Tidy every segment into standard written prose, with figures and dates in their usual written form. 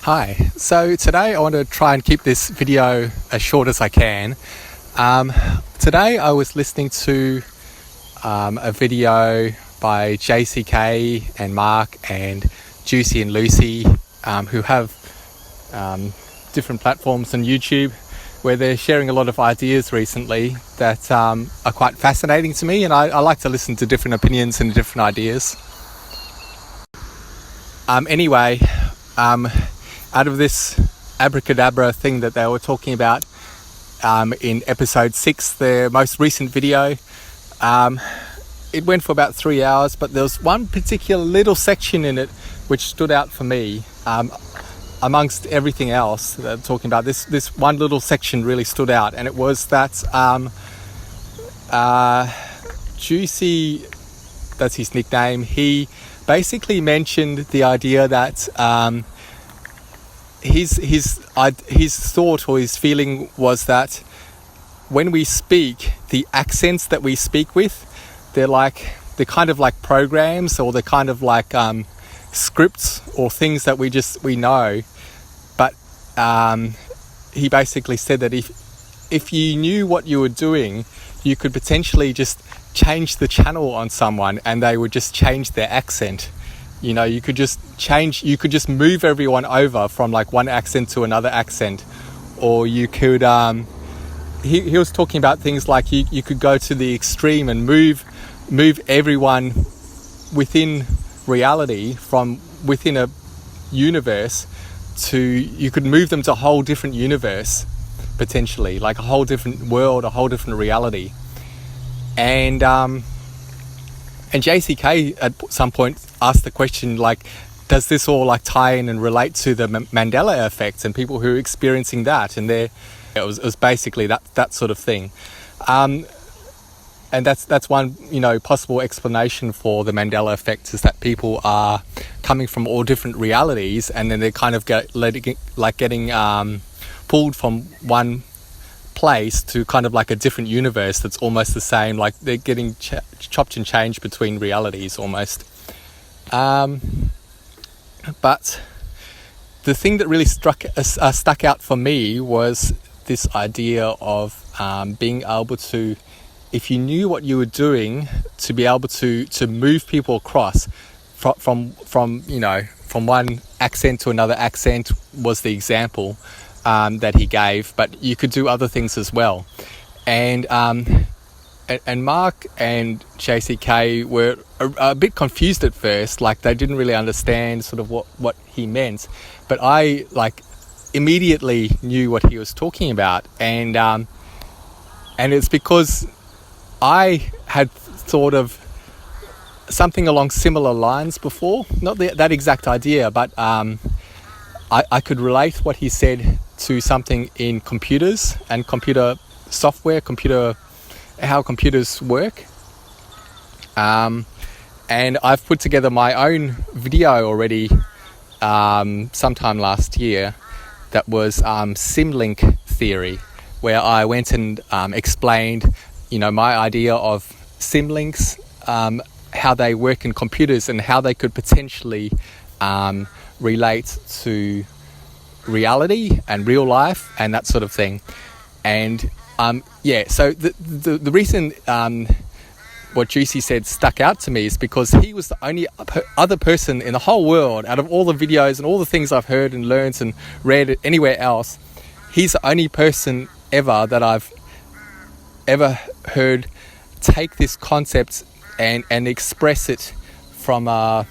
Hi, so today I want to try and keep this video as short as I can. Today I was listening to a video by JCK and Mark and Juicy and Lucy, who have different platforms on YouTube where they're sharing a lot of ideas recently that are quite fascinating to me, and I like to listen to different opinions and different ideas. Out of this abracadabra thing that they were talking about in episode 6, their most recent video, it went for about 3 hours, but there was one particular little section in it which stood out for me. Amongst everything else that they're talking about, this one little section really stood out, and it was that Juicy, that's his nickname, he basically mentioned the idea that his thought or his feeling was that when we speak, the accents that we speak with, they're kind of like programs, or they're kind of like scripts or things that we know. But he basically said that if you knew what you were doing, you could potentially just change the channel on someone and they would just change their accent. You know, you could just move everyone over from like one accent to another accent, or you could, he was talking about things like you could go to the extreme and move everyone within reality from within a universe you could move them to a whole different universe, potentially, like a whole different world, a whole different reality. And JCK at some point asked the question, like, does this all like tie in and relate to the Mandela effect and people who are experiencing that? And it was basically that sort of thing. And that's one, possible explanation for the Mandela effect, is that people are coming from all different realities, and then they're kind of getting pulled from one place to kind of like a different universe that's almost the same, like they're getting chopped and changed between realities almost. But the thing that really stuck out for me was this idea of being able to, if you knew what you were doing, to be able to move people across from one accent to another accent was the example that he gave, but you could do other things as well. And Mark and JCK were a bit confused at first, like they didn't really understand sort of what he meant, but I like immediately knew what he was talking about, and it's because I had thought of something along similar lines before, not that exact idea, but I could relate what he said to something in computers and computer software, how computers work. And I've put together my own video already sometime last year that was Symlink theory, where I went and explained, my idea of Symlinks, how they work in computers and how they could potentially relate to reality and real life and that sort of thing. And so the reason what Juicy said stuck out to me is because he was the only other person in the whole world, out of all the videos and all the things I've heard and learned and read anywhere else, he's the only person ever that I've ever heard take this concept and express it from a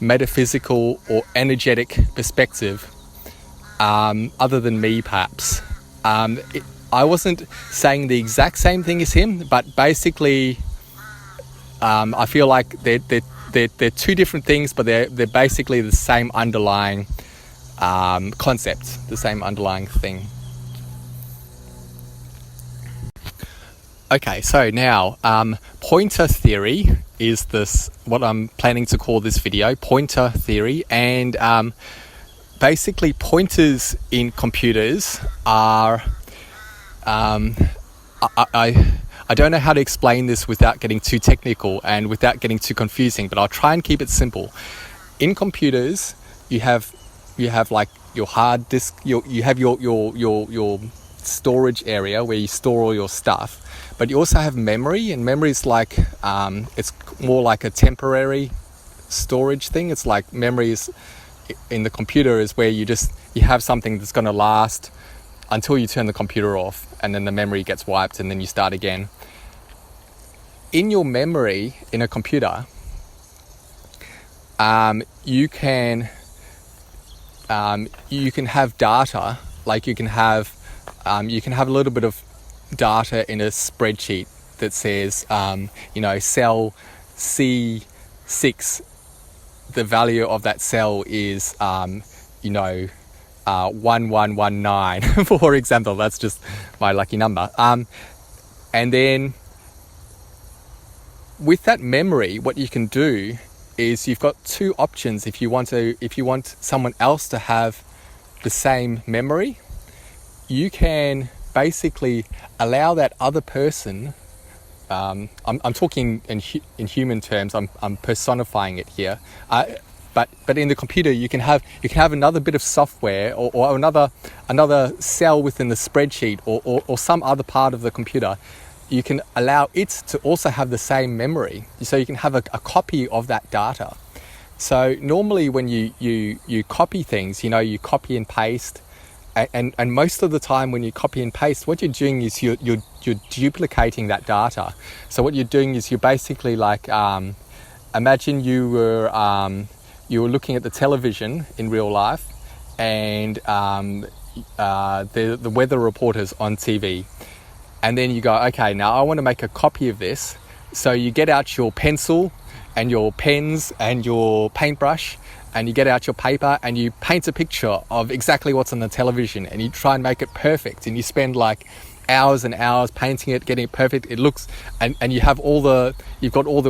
metaphysical or energetic perspective, other than me perhaps. I wasn't saying the exact same thing as him, but basically I feel like they're two different things, but they're basically the same underlying concept, the same underlying thing. Okay, so now pointer theory is what I'm planning to call this video, pointer theory, and basically pointers in computers are I don't know how to explain this without getting too technical and without getting too confusing, but I'll try and keep it simple. In computers, you have you have like your hard disk, you have your storage area where you store all your stuff, but you also have memory, and memory is like it's more like a temporary storage thing. It's like memory is in the computer is where you have something that's going to last until you turn the computer off, and then the memory gets wiped and then you start again. In your memory in a computer, you can have data, like you can have a little bit of data in a spreadsheet that says, cell C6, the value of that cell is, 1119, for example. That's just my lucky number. And then with that memory, what you can do is you've got two options. If you want someone else to have the same memory, you can basically allow that other person. I'm talking in human terms. I'm personifying it here. But in the computer, you can have another bit of software or another cell within the spreadsheet or some other part of the computer. You can allow it to also have the same memory, so you can have a copy of that data. So normally when you copy things, you copy and paste, and most of the time when you copy and paste, what you're doing is you're duplicating that data. So what you're doing is you're basically like, imagine you were looking at the television in real life, and the weather reporters on TV. And then you go, okay, now I want to make a copy of this. So you get out your pencil and your pens and your paintbrush, and you get out your paper and you paint a picture of exactly what's on the television, and you try and make it perfect. And you spend like hours and hours painting it, getting it perfect. It looks, and you've got all the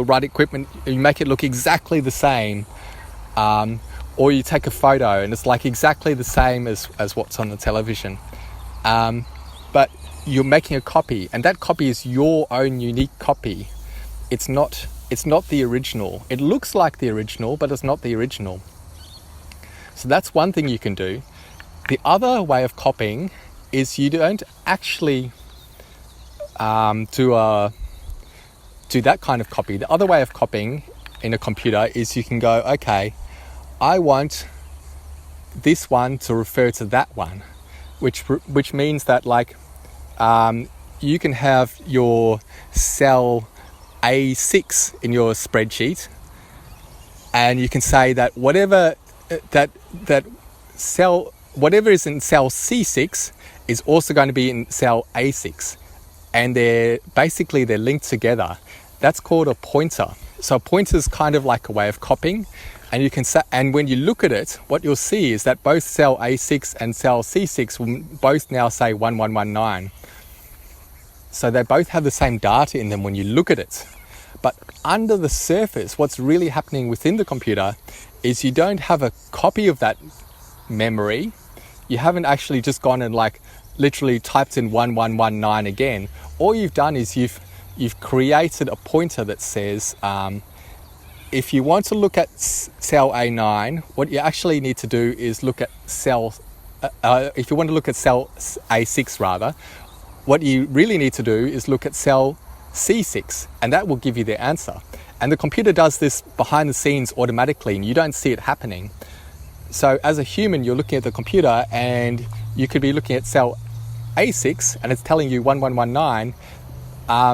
right equipment. You make it look exactly the same. Or you take a photo and it's like exactly the same as what's on the television. But you're making a copy, and that copy is your own unique copy. It's not the original. It looks like the original, but it's not the original. So that's one thing you can do. The other way of copying is you don't actually do that kind of copy. The other way of copying in a computer is you can go, okay, I want this one to refer to that one, which means that like you can have your cell A6 in your spreadsheet, and you can say that whatever is in cell C6 is also going to be in cell A6, and they're linked together. That's called a pointer. So a pointer is kind of like a way of copying, and you can say, and when you look at it, what you'll see is that both cell A6 and cell C6 will both now say 1119. So they both have the same data in them when you look at it. But under the surface, what's really happening within the computer is you don't have a copy of that memory. You haven't actually just gone and like literally typed in 1119 again. All you've done is you've created a pointer that says, if you want to look at cell A9, what you actually need to do is look at if you want to look at cell A6 rather, what you really need to do is look at cell C6, and that will give you the answer. And the computer does this behind the scenes automatically, and you don't see it happening. So as a human, you're looking at the computer and you could be looking at cell A6 and it's telling you 1119,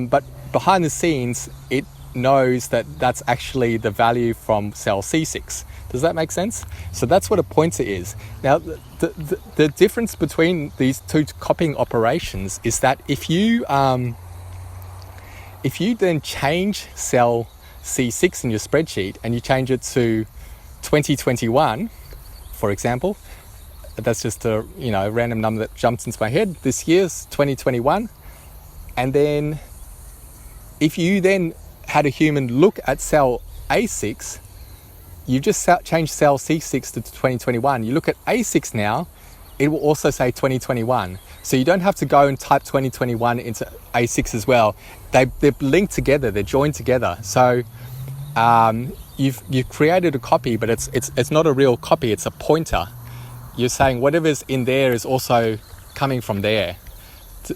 but behind the scenes, it knows that that's actually the value from cell C6. Does that make sense? So that's what a pointer is. Now, the difference between these two copying operations is that if you then change cell C6 in your spreadsheet and you change it to 2021, for example, that's just a random number that jumps into my head. This year's 2021, and then if you then had a human look at cell A6, you just changed cell C6 to 2021. You look at A6 now, it will also say 2021. So you don't have to go and type 2021 into A6 as well. They're linked together, they're joined together. So you've created a copy, but it's not a real copy, it's a pointer. you're saying whatever's in there is also coming from there.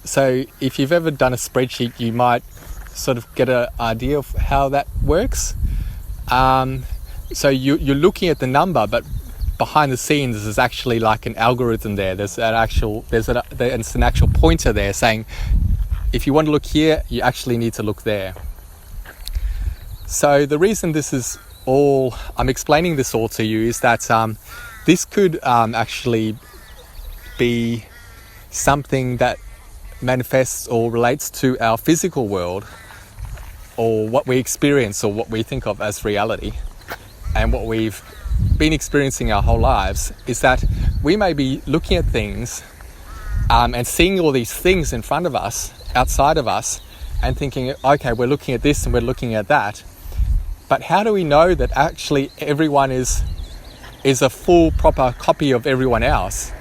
So if you've ever done a spreadsheet, you might sort of get an idea of how that works. So you're looking at the number, but behind the scenes there's actually like an algorithm there. There's an actual pointer there saying, if you want to look here, you actually need to look there. So the reason I'm explaining this all to you is that this could actually be something that manifests or relates to our physical world, or what we experience or what we think of as reality, and what we've been experiencing our whole lives. Is that we may be looking at things and seeing all these things in front of us, outside of us, and thinking, okay, we're looking at this and we're looking at that. But how do we know that actually everyone is a full, proper copy of everyone else?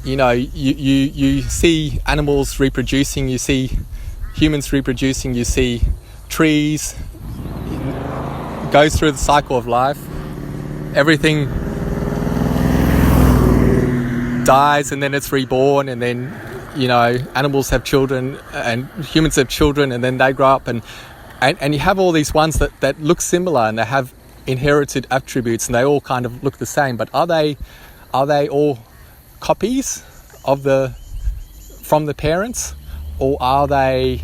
You know, you see animals reproducing, you see humans reproducing, you see trees, goes through the cycle of life. Everything dies and then it's reborn, and then, you know, animals have children and humans have children, and then they grow up, and you have all these ones that look similar and they have inherited attributes and they all kind of look the same. But are they all copies from the parents, or are they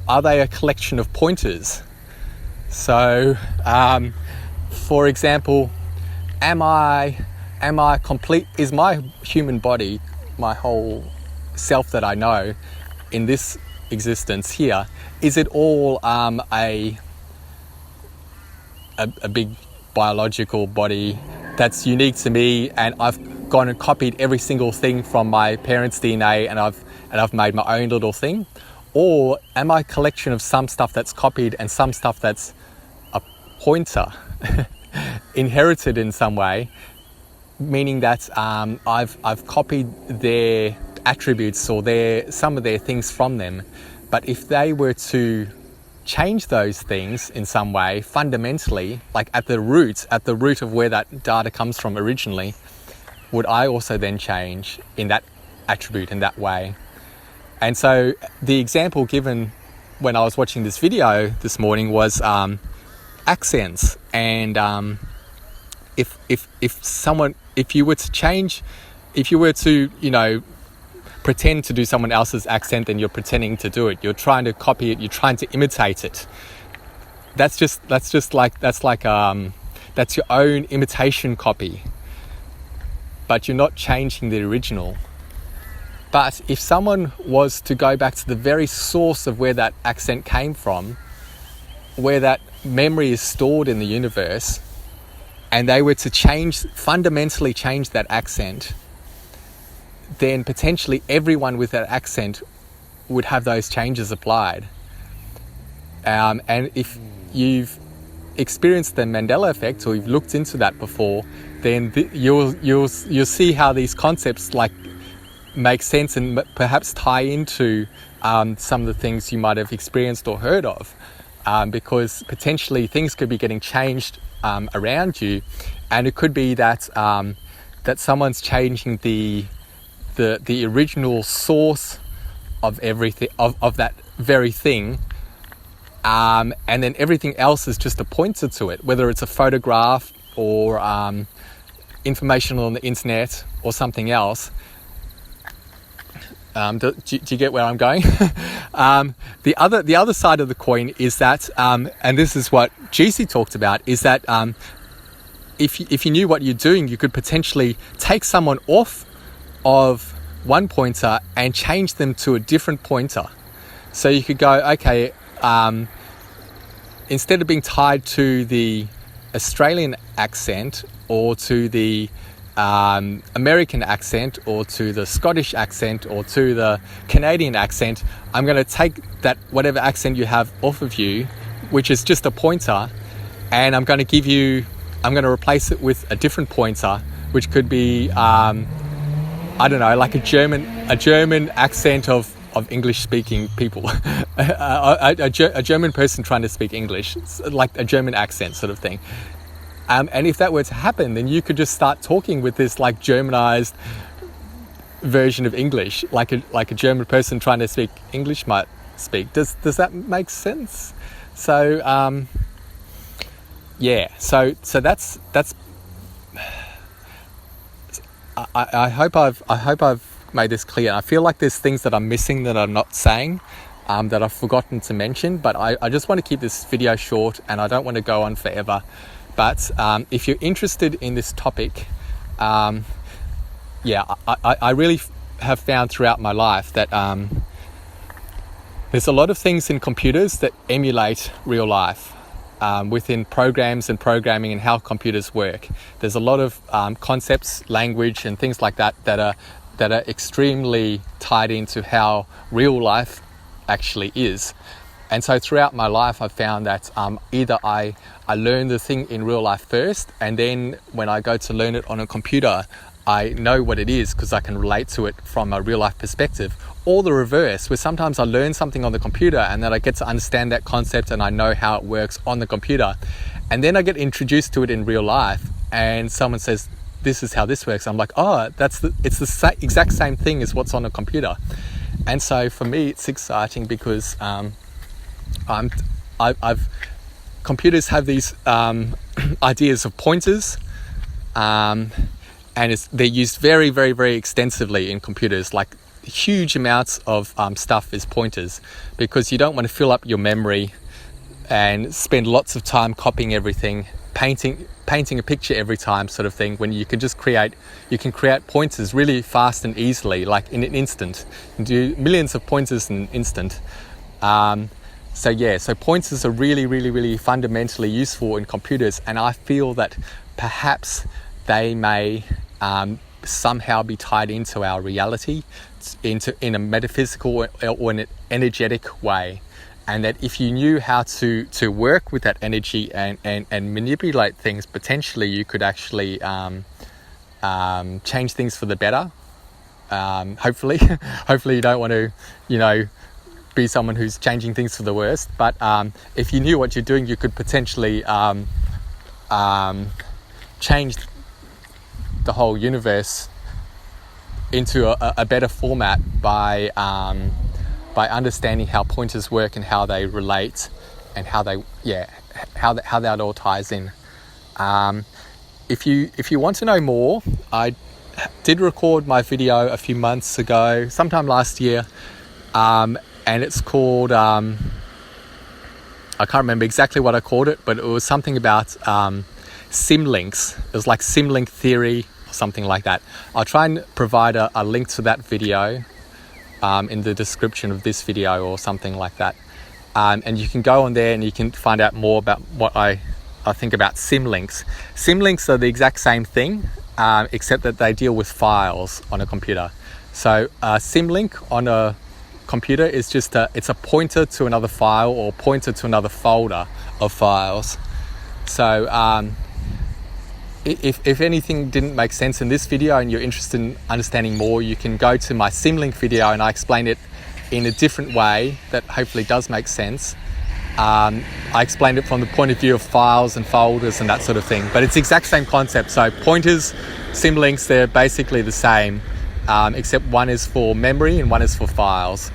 a collection of pointers? So, for example, am I complete? Is my human body, my whole self that I know in this existence here, is it all a big biological body that's unique to me, and I've gone and copied every single thing from my parents' DNA, and I've made my own little thing? Or am I a collection of some stuff that's copied and some stuff that's a pointer, inherited in some way, meaning that I've copied their attributes or some of their things from them. But if they were to change those things in some way, fundamentally, like at the root of where that data comes from originally, would I also then change in that attribute in that way? And so the example given when I was watching this video this morning was accents. And if you were to, you know, pretend to do someone else's accent, then you're pretending to do it. You're trying to copy it. You're trying to imitate it. That's your own imitation copy, but you're not changing the original. But if someone was to go back to the very source of where that accent came from, where that memory is stored in the universe, and they were to fundamentally change that accent, then potentially everyone with that accent would have those changes applied. And if you've experienced the Mandela effect, or you've looked into that before, then you'll see how these concepts like make sense and perhaps tie into some of the things you might have experienced or heard of, because potentially things could be getting changed around you, and it could be that that someone's changing the original source of everything, of that very thing, and then everything else is just a pointer to it, whether it's a photograph or information on the internet or something else. Do you get where I'm going? The other side of the coin is that, and this is what GC talked about, is that if you knew what you're doing, you could potentially take someone off of one pointer and change them to a different pointer. So you could go, okay, instead of being tied to the Australian accent or to the American accent or to the Scottish accent or to the Canadian accent, I'm going to take that whatever accent you have off of you, which is just a pointer, and I'm going to replace it with a different pointer, which could be I don't know, like a German accent of English speaking people, a German person trying to speak English, like a German accent sort of thing. And if that were to happen, then you could just start talking with this like Germanized version of English, like a German person trying to speak English might speak. Does that make sense? So so that's I hope I've made this clear. I feel like there's things that I'm missing that I'm not saying, that I've forgotten to mention, but I just want to keep this video short, and I don't want to go on forever. But if you're interested in this topic, I really have found throughout my life that there's a lot of things in computers that emulate real life. Within programs and programming and how computers work, there's a lot of concepts, language, and things like that are extremely tied into how real life actually is. And so throughout my life, I've found that either I learn the thing in real life first, and then when I go to learn it on a computer, I know what it is because I can relate to it from a real life perspective. Or the reverse, where sometimes I learn something on the computer and then I get to understand that concept and I know how it works on the computer. And then I get introduced to it in real life and someone says, this is how this works. I'm like, oh, it's the exact same thing as what's on a computer. And so for me, it's exciting because computers have these ideas of pointers, and they're used very, very, very extensively in computers. Like huge amounts of stuff is pointers, because you don't want to fill up your memory and spend lots of time copying everything, painting a picture every time, sort of thing, when you can just create pointers really fast and easily, like in an instant. You can do millions of pointers in an instant. So pointers are really, really, really fundamentally useful in computers, and I feel that perhaps they may somehow be tied into our reality, in a metaphysical or in an energetic way. And that if you knew how to work with that energy and manipulate things, potentially you could actually change things for the better. Hopefully you don't want to, be someone who's changing things for the worst. But if you knew what you're doing, you could potentially change the whole universe into a better format by understanding how pointers work and how they relate and how that all ties in. If you want to know more, I did record my video a few months ago, sometime last year, and it's called I can't remember exactly what I called it, but it was something about symlinks. It was like symlink theory or something like that. I'll try and provide a link to that video in the description of this video or something like that, and you can go on there and you can find out more about what I think about symlinks. Symlinks are the exact same thing, except that they deal with files on a computer. So a symlink on a computer is just it's a pointer to another file or pointer to another folder of files. So if anything didn't make sense in this video and you're interested in understanding more, you can go to my symlink video and I explain it in a different way that hopefully does make sense. I explained it from the point of view of files and folders and that sort of thing, but it's the exact same concept. So pointers, symlinks, they're basically the same, except one is for memory and one is for files.